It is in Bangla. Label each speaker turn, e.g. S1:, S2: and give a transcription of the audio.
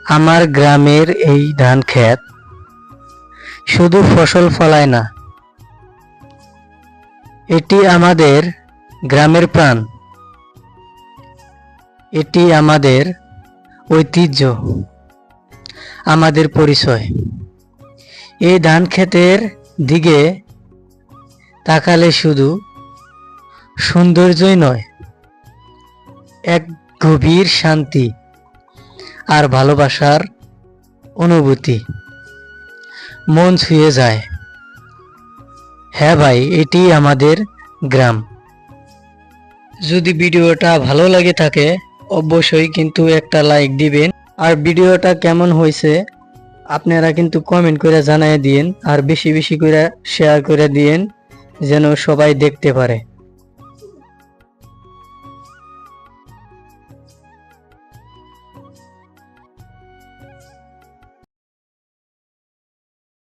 S1: আমার গ্রামের এই ধান ক্ষেত শুধু ফসল ফলায় না, এটি আমাদের গ্রামের প্রাণ। এটি আমাদের ঐতিহ্য, আমাদের পরিচয়। এই ধান ক্ষেতের দিকে তাকালে শুধু সৌন্দর্যই নয়, এক গভীর শান্তি আর ভালোবাসার অনুভূতি মন ছুঁয়ে যায়। হ্যাঁ ভাই, এটি আমাদের গ্রাম। যদি ভিডিওটা ভালো লাগে থাকে অবশ্যই কিন্তু একটা লাইক দিবেন, আর ভিডিওটা কেমন হয়েছে আপনারা কিন্তু কমেন্ট করে জানিয়ে দিন, আর বেশি বেশি করে শেয়ার করে দিন যেন সবাই দেখতে পারে।